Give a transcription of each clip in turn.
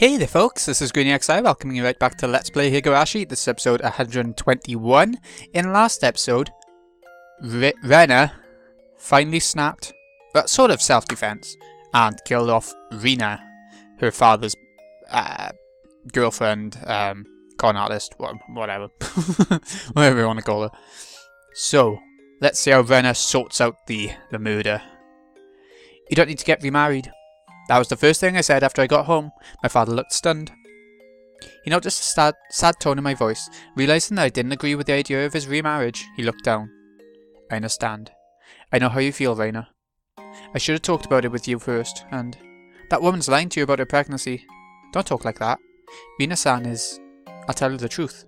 Hey there folks, this is GreenXI welcoming you right back to Let's Play Higurashi. This is episode 121. In the last episode, Rena finally snapped, sort of self-defense, and killed off Rina, her father's girlfriend, con artist, whatever, whatever you want to call her. So, let's see how Rena sorts out the murder. You don't need to get remarried. That was the first thing I said after I got home. My father looked stunned. He noticed a sad tone in my voice. Realizing that I didn't agree with the idea of his remarriage, he looked down. I understand. I know how you feel, Rena. I should have talked about it with you first, and... That woman's lying to you about her pregnancy. Don't talk like that. Rina-san is... I'll tell you the truth.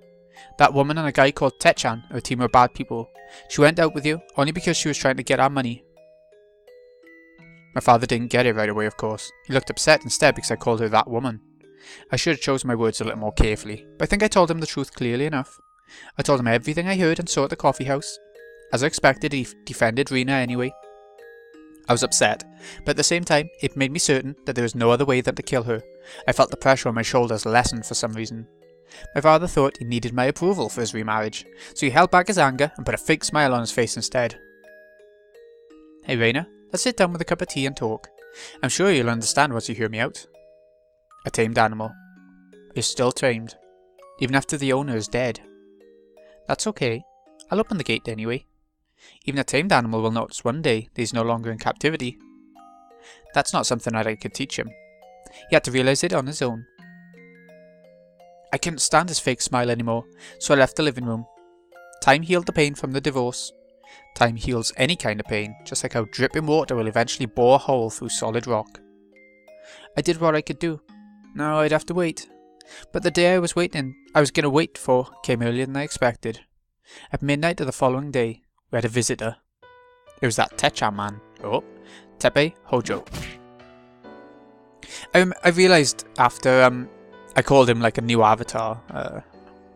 That woman and a guy called Techan are a team of bad people. She went out with you only because she was trying to get our money. My father didn't get it right away, of course. He looked upset instead because I called her that woman. I should have chosen my words a little more carefully, but I think I told him the truth clearly enough. I told him everything I heard and saw at the coffee house. As I expected, he defended Rina anyway. I was upset, but at the same time, it made me certain that there was no other way than to kill her. I felt the pressure on my shoulders lessen for some reason. My father thought he needed my approval for his remarriage, so he held back his anger and put a fake smile on his face instead. Hey Rena. Let's sit down with a cup of tea and talk. I'm sure you'll understand once you hear me out. A tamed animal is still tamed, even after the owner is dead. That's okay. I'll open the gate anyway. Even a tamed animal will notice one day that he's no longer in captivity. That's not something that I could teach him. He had to realize it on his own. I couldn't stand his fake smile anymore, so I left the living room. Time healed the pain from the divorce. Time heals any kind of pain, just like how dripping water will eventually bore a hole through solid rock. I did what I could do. Now I'd have to wait. But the day I was gonna wait for came earlier than I expected. At midnight of the following day, we had a visitor. It was that Techan man. Oh, Teppei Hojo. I realised after I called him like a new avatar.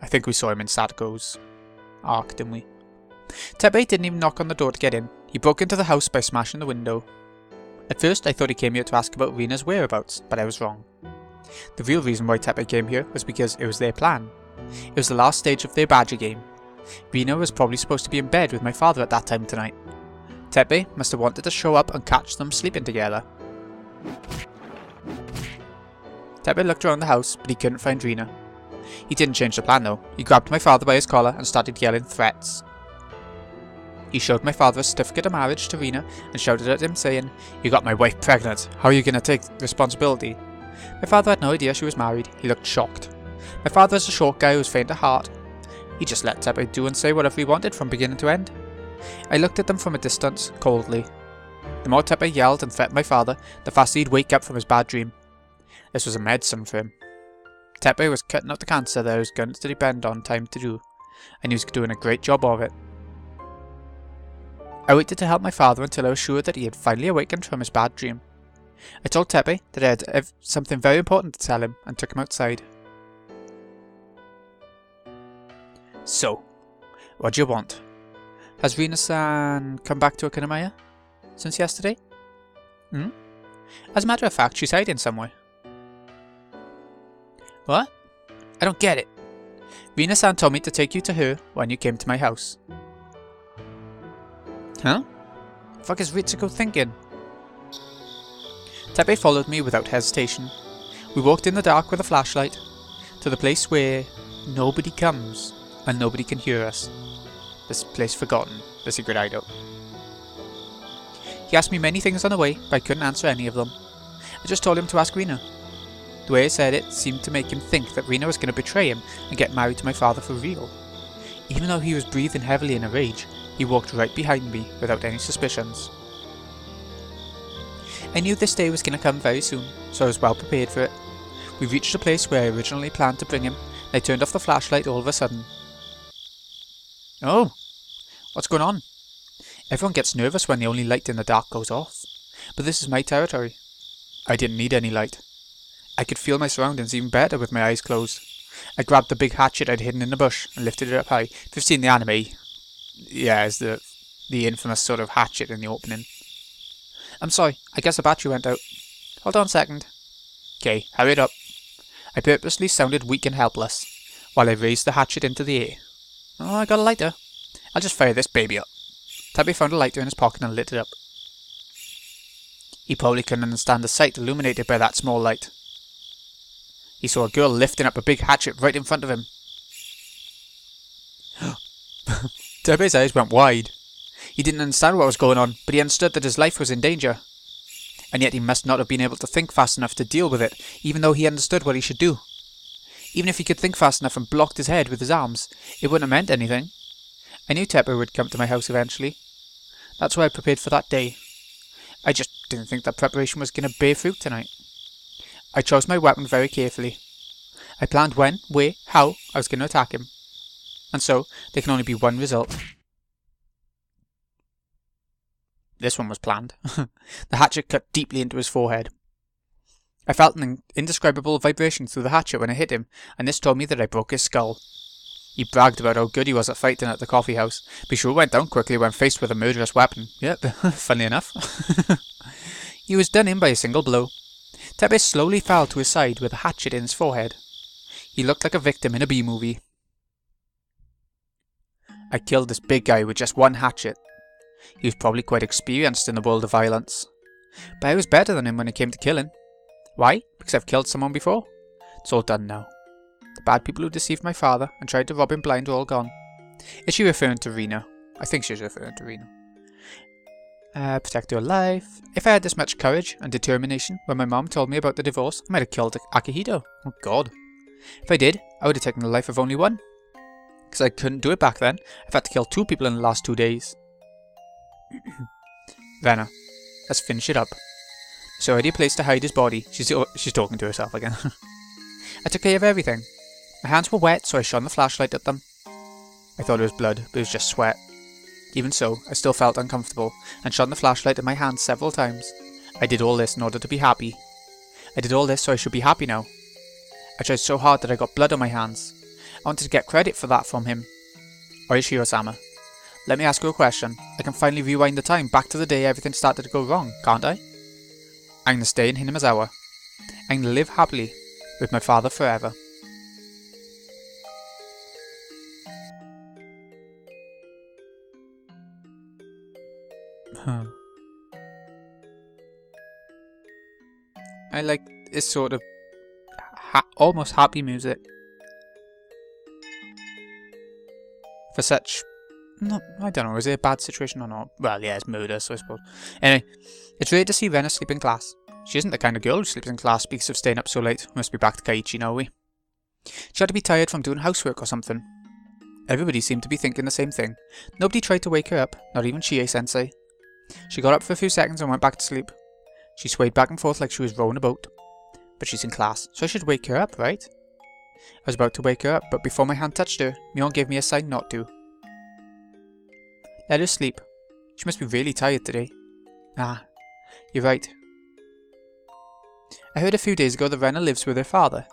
I think we saw him in Sadako's arc, didn't we? Teppei didn't even knock on the door to get in. He broke into the house by smashing the window. At first I thought he came here to ask about Rina's whereabouts, but I was wrong. The real reason why Teppei came here was because it was their plan. It was the last stage of their badger game. Rina was probably supposed to be in bed with my father at that time tonight. Teppei must have wanted to show up and catch them sleeping together. Teppei looked around the house, but he couldn't find Rina. He didn't change the plan though. He grabbed my father by his collar and started yelling threats. He showed my father a certificate of marriage to Rina and shouted at him saying, "You got my wife pregnant, how are you going to take responsibility?" My father had no idea she was married. He looked shocked. My father is a short guy who was faint of heart. He just let Teppei do and say whatever he wanted from beginning to end. I looked at them from a distance, coldly. The more Teppei yelled and threatened my father, the faster he'd wake up from his bad dream. This was a medicine for him. Teppei was cutting out the cancer that I was going to depend on time to do, and he was doing a great job of it. I waited to help my father until I was sure that he had finally awakened from his bad dream. I told Teppei that I had something very important to tell him and took him outside. So, what do you want? Has Rina-san come back to Okinamaya since yesterday? As a matter of fact, she's hiding somewhere. What? I don't get it. Rina-san told me to take you to her when you came to my house. Huh? The fuck is Ritsuko thinking? Teppei followed me without hesitation. We walked in the dark with a flashlight to the place where nobody comes and nobody can hear us. This place forgotten, the secret hideout. He asked me many things on the way, but I couldn't answer any of them. I just told him to ask Rina. The way I said it seemed to make him think that Rina was going to betray him and get married to my father for real. Even though he was breathing heavily in a rage, he walked right behind me without any suspicions. I knew this day was going to come very soon, so I was well prepared for it. We reached the place where I originally planned to bring him, and I turned off the flashlight all of a sudden. Oh, what's going on? Everyone gets nervous when the only light in the dark goes off, but this is my territory. I didn't need any light. I could feel my surroundings even better with my eyes closed. I grabbed the big hatchet I'd hidden in the bush and lifted it up high. If you've seen the anime, yeah, it's the infamous sort of hatchet in the opening. I'm sorry, I guess the battery went out. Hold on a second. Okay, hurry it up. I purposely sounded weak and helpless, while I raised the hatchet into the air. Oh, I got a lighter. I'll just fire this baby up. Teppei found a lighter in his pocket and lit it up. He probably couldn't understand the sight illuminated by that small light. He saw a girl lifting up a big hatchet right in front of him. Teppei's eyes went wide. He didn't understand what was going on, but he understood that his life was in danger. And yet he must not have been able to think fast enough to deal with it, even though he understood what he should do. Even if he could think fast enough and blocked his head with his arms, it wouldn't have meant anything. I knew Teppei would come to my house eventually. That's why I prepared for that day. I just didn't think that preparation was going to bear fruit tonight. I chose my weapon very carefully. I planned when, where, how I was going to attack him. And so, there can only be one result. This one was planned. The hatchet cut deeply into his forehead. I felt an indescribable vibration through the hatchet when I hit him, and this told me that I broke his skull. He bragged about how good he was at fighting at the coffee house, but he sure went down quickly when faced with a murderous weapon. Yep, funny enough. He was done in by a single blow. Teppei slowly fell to his side with a hatchet in his forehead. He looked like a victim in a B-movie. I killed this big guy with just one hatchet. He was probably quite experienced in the world of violence. But I was better than him when it came to killing. Why? Because I've killed someone before. It's all done now. The bad people who deceived my father and tried to rob him blind are all gone. Is she referring to Rena? I think she's referring to Rena. Protect her life. If I had this much courage and determination when my mom told me about the divorce, I might have killed Akihito. Oh god. If I did, I would have taken the life of only one. Because I couldn't do it back then. I've had to kill 2 people in the last 2 days. Rena, let's finish it up. There's already a place to hide his body. She's talking to herself again. I took care of everything. My hands were wet, so I shone the flashlight at them. I thought it was blood, but it was just sweat. Even so, I still felt uncomfortable, and shone the flashlight at my hands several times. I did all this in order to be happy. I did all this so I should be happy now. I tried so hard that I got blood on my hands. I wanted to get credit for that from him. Oishiro-sama, let me ask you a question. I can finally rewind the time back to the day everything started to go wrong, can't I? I'm gonna stay in Hinamazawa. I'm gonna live happily with my father forever. I like this sort of almost happy music. For such... No, I don't know, is it a bad situation or not? Well, yeah, it's murder, so I suppose. Anyway, it's rare to see Rena sleep in class. She isn't the kind of girl who sleeps in class because of staying up so late. We must be back to Kaiichi now, we? She had to be tired from doing housework or something. Everybody seemed to be thinking the same thing. Nobody tried to wake her up, not even Chie-sensei. She got up for a few seconds and went back to sleep. She swayed back and forth like she was rowing a boat. But she's in class, so I should wake her up, right? I was about to wake her up, but before my hand touched her, Mion gave me a sign not to. Let her sleep. She must be really tired today. Ah, you're right. I heard a few days ago that Rena lives with her father.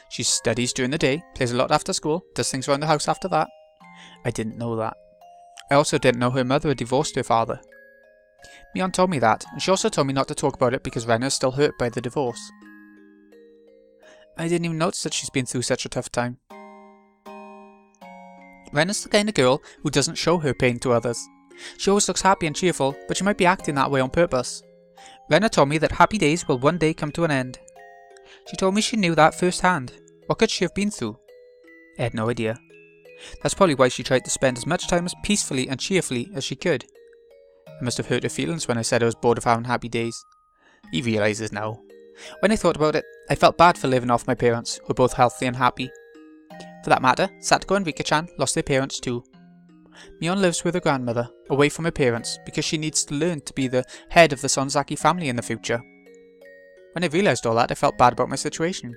She studies during the day, plays a lot after school, does things around the house after that. I didn't know that. I also didn't know her mother had divorced her father. Mion told me that, and she also told me not to talk about it because Rena is still hurt by the divorce. I didn't even notice that she's been through such a tough time. Rena's the kind of girl who doesn't show her pain to others. She always looks happy and cheerful, but she might be acting that way on purpose. Rena told me that happy days will one day come to an end. She told me she knew that firsthand. What could she have been through? I had no idea. That's probably why she tried to spend as much time as peacefully and cheerfully as she could. I must have hurt her feelings when I said I was bored of having happy days. He realises now. When I thought about it, I felt bad for living off my parents, who were both healthy and happy. For that matter, Satoko and Rika-chan lost their parents too. Mion lives with her grandmother, away from her parents, because she needs to learn to be the head of the Sonzaki family in the future. When I realised all that, I felt bad about my situation.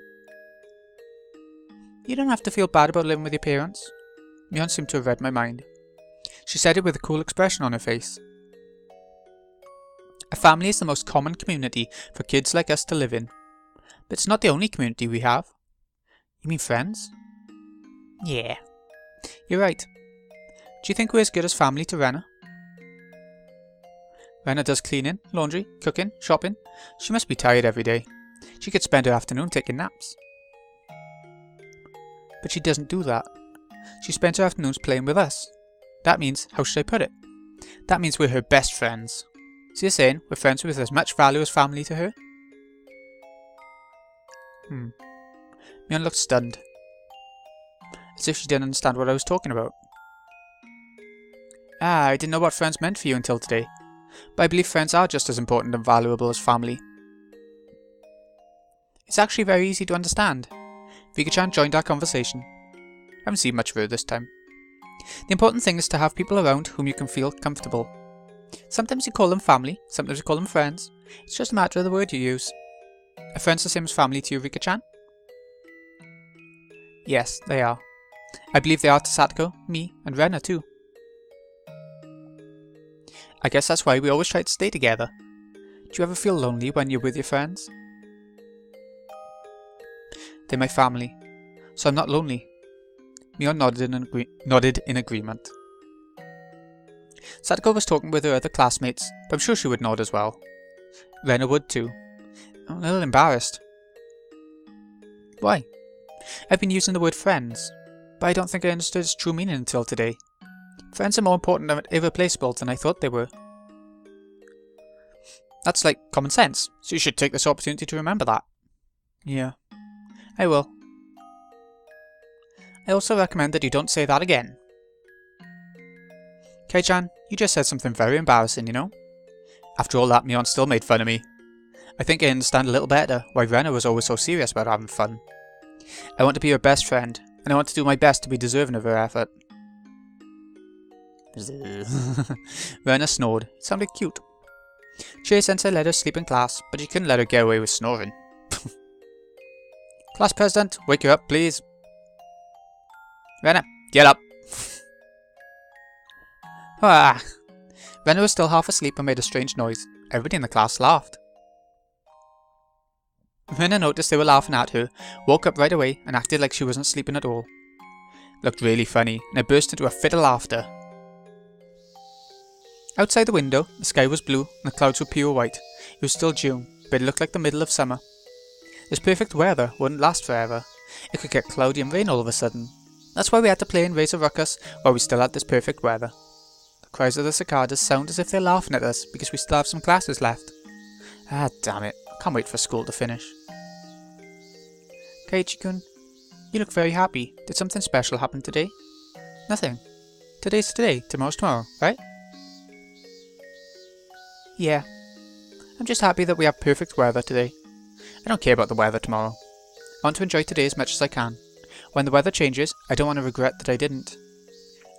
You don't have to feel bad about living with your parents. Mion seemed to have read my mind. She said it with a cool expression on her face. A family is the most common community for kids like us to live in. But it's not the only community we have. You mean friends? Yeah. You're right. Do you think we're as good as family to Rena? Rena does cleaning, laundry, cooking, shopping. She must be tired every day. She could spend her afternoon taking naps. But she doesn't do that. She spends her afternoons playing with us. That means, how should I put it? That means we're her best friends. So you're saying we're friends with as much value as family to her? Mion looked stunned. As if she didn't understand what I was talking about. I didn't know what friends meant for you until today. But I believe friends are just as important and valuable as family. It's actually very easy to understand. Vika-chan joined our conversation. I haven't seen much of her this time. The important thing is to have people around whom you can feel comfortable. Sometimes you call them family, sometimes you call them friends. It's just a matter of the word you use. Are friends the same as family to you, Vika-chan? Yes, they are. I believe they are to Satoko, me, and Rena too. I guess that's why we always try to stay together. Do you ever feel lonely when you're with your friends? They're my family, so I'm not lonely. Mion nodded in agreement. Satoko was talking with her other classmates, but I'm sure she would nod as well. Rena would too. I'm a little embarrassed. Why? I've been using the word friends, but I don't think I understood its true meaning until today. Friends are more important and irreplaceable than I thought they were. That's like common sense, so you should take this opportunity to remember that. Yeah, I will. I also recommend that you don't say that again. Kei-chan, you just said something very embarrassing, you know? After all that, Mion still made fun of me. I think I understand a little better why Rena was always so serious about having fun. I want to be her best friend, and I want to do my best to be deserving of her effort. Rena snored. It sounded cute. Chie-sensei let her sleep in class, but she couldn't let her get away with snoring. Class president, wake her up, please. Rena, get up. Ah. Rena was still half asleep and made a strange noise. Everybody in the class laughed. Rena noticed they were laughing at her, woke up right away and acted like she wasn't sleeping at all. It looked really funny, and I burst into a fit of laughter. Outside the window, the sky was blue and the clouds were pure white. It was still June, but it looked like the middle of summer. This perfect weather wouldn't last forever. It could get cloudy and rain all of a sudden. That's why we had to play and raise a ruckus while we still had this perfect weather. The cries of the cicadas sound as if they're laughing at us because we still have some classes left. Ah, damn it. I can't wait for school to finish. Keiichi-kun, you look very happy. Did something special happen today? Nothing. Today's today, tomorrow's tomorrow, right? Yeah. I'm just happy that we have perfect weather today. I don't care about the weather tomorrow. I want to enjoy today as much as I can. When the weather changes, I don't want to regret that I didn't.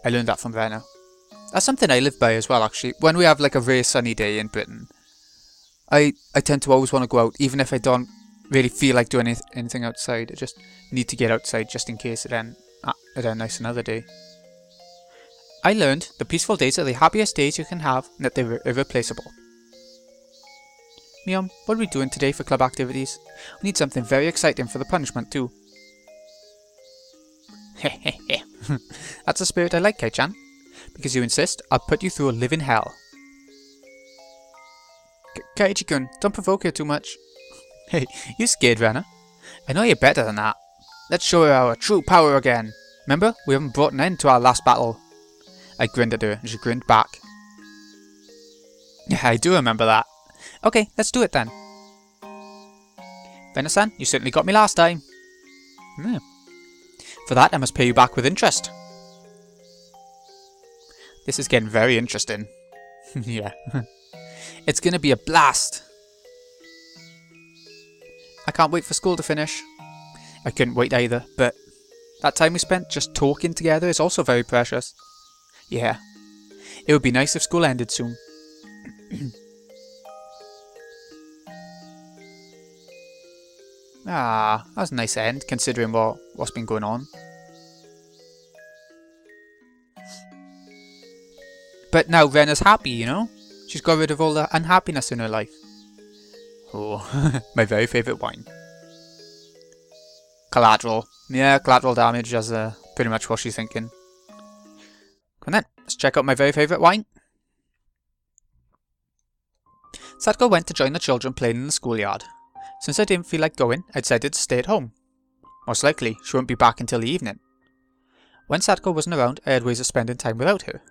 I learned that from Rena. That's something I live by as well, actually. When we have like a very sunny day in Britain, I tend to always want to go out, even if I don't really feel like doing anything outside. I just need to get outside just in case it ends nice another day. I learned the peaceful days are the happiest days you can have and that they're irreplaceable. Mion, what are we doing today for club activities? We need something very exciting for the punishment too. Hehehe. That's the spirit I like, Kei-chan. Because you insist, I'll put you through a living hell. Keiichi-kun, don't provoke her too much. Hey, you scared, Rena? I know you're better than that. Let's show her our true power again. Remember, we haven't brought an end to our last battle. I grinned at her, and she grinned back. Yeah, I do remember that. Okay, let's do it then. Rena-san, you certainly got me last time. For that, I must pay you back with interest. This is getting very interesting. Yeah. It's gonna be a blast. I can't wait for school to finish. I couldn't wait either, but that time we spent just talking together is also very precious. Yeah. It would be nice if school ended soon. Ah, that was a nice end, considering what's been going on. But now Rena's happy, you know? She's got rid of all the unhappiness in her life. Oh, my very favourite wine. Collateral. Yeah, collateral damage is pretty much what she's thinking. Come on then, let's check out my very favourite wine. Satoko went to join the children playing in the schoolyard. Since I didn't feel like going, I decided to stay at home. Most likely, she won't be back until the evening. When Sadako wasn't around, I had ways of spending time without her.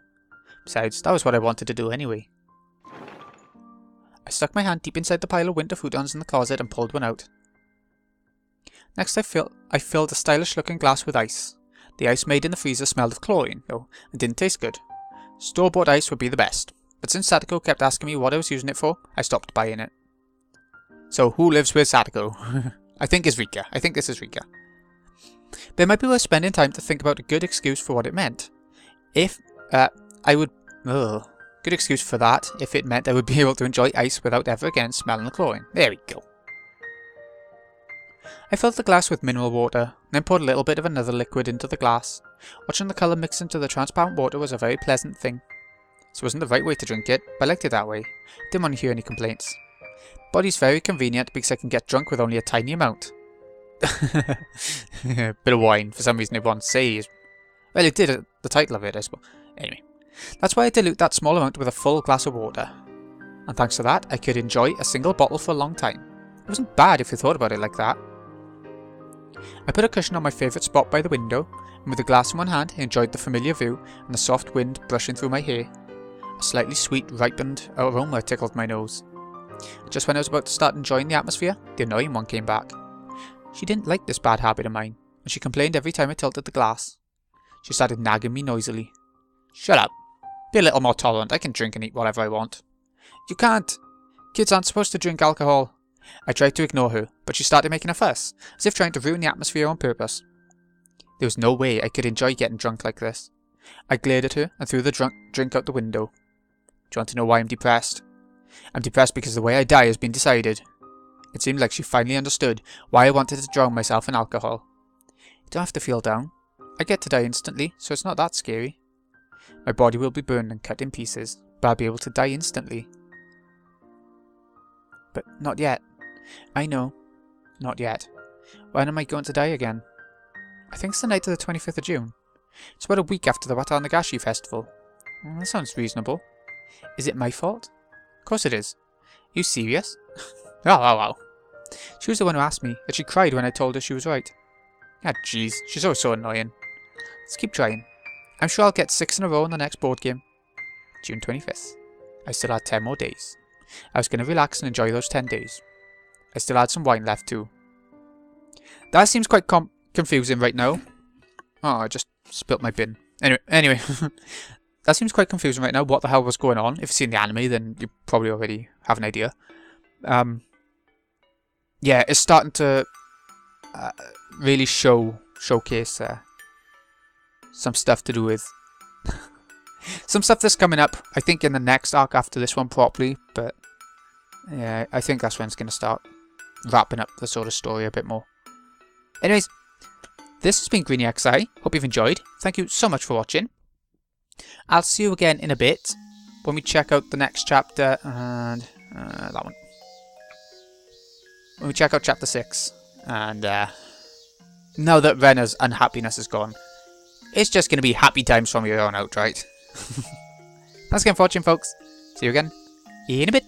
Besides, that was what I wanted to do anyway. I stuck my hand deep inside the pile of winter futons in the closet and pulled one out. Next I filled a stylish looking glass with ice. The ice made in the freezer smelled of chlorine, though, and didn't taste good. Store-bought ice would be the best, but since Sadako kept asking me what I was using it for, I stopped buying it. So, who lives with Sadako? I think it's Rika. I think this is Rika. But it might be worth spending time to think about a good excuse for what it meant. Good excuse for that, if it meant I would be able to enjoy ice without ever again smelling the chlorine. There we go. I filled the glass with mineral water, then poured a little bit of another liquid into the glass. Watching the colour mix into the transparent water was a very pleasant thing. This wasn't the right way to drink it, but I liked it that way. Didn't want to hear any complaints. Body's very convenient because I can get drunk with only a tiny amount. Bit of wine, for some reason it won't say. Well, it did at the title of it, I suppose. Anyway, that's why I dilute that small amount with a full glass of water. And thanks to that, I could enjoy a single bottle for a long time. It wasn't bad if you thought about it like that. I put a cushion on my favourite spot by the window, and with the glass in one hand, I enjoyed the familiar view and the soft wind brushing through my hair. A slightly sweet, ripened aroma tickled my nose. Just when I was about to start enjoying the atmosphere, the annoying one came back. She didn't like this bad habit of mine, and she complained every time I tilted the glass. She started nagging me noisily. Shut up. Be a little more tolerant. I can drink and eat whatever I want. You can't. Kids aren't supposed to drink alcohol. I tried to ignore her, but she started making a fuss, as if trying to ruin the atmosphere on purpose. There was no way I could enjoy getting drunk like this. I glared at her and threw the drink out the window. Do you want to know why I'm depressed? I'm depressed because the way I die has been decided. It seemed like she finally understood why I wanted to drown myself in alcohol. You don't have to feel down. I get to die instantly, so it's not that scary. My body will be burned and cut in pieces, but I'll be able to die instantly. But not yet. I know. Not yet. When am I going to die again? I think it's the night of the 25th of June. It's about a week after the Watanagashi festival. That sounds reasonable. Is it my fault? Of course it is. Are you serious? Oh. She was the one who asked me, and she cried when I told her she was right. Ah, jeez, she's always so annoying. Let's keep trying. I'm sure I'll get 6 in a row in the next board game. June 25th. I still had 10 more days. I was going to relax and enjoy those 10 days. I still had some wine left too. That seems quite confusing right now. Oh, I just spilt my bin. Anyway. That seems quite confusing right now. What the hell was going on? If you've seen the anime, then you probably already have an idea. Yeah, it's starting to really showcase some stuff to do with some stuff that's coming up. I think in the next arc after this one properly, but yeah, I think that's when it's going to start wrapping up the sort of story a bit more. Anyways, this has been Greeny XI. Hope you've enjoyed. Thank you so much for watching. I'll see you again in a bit when we check out the next chapter and that one. When we check out chapter 6, and now that Rena's unhappiness is gone, it's just going to be happy times from here on out, right? Thanks again for watching, folks. See you again in a bit.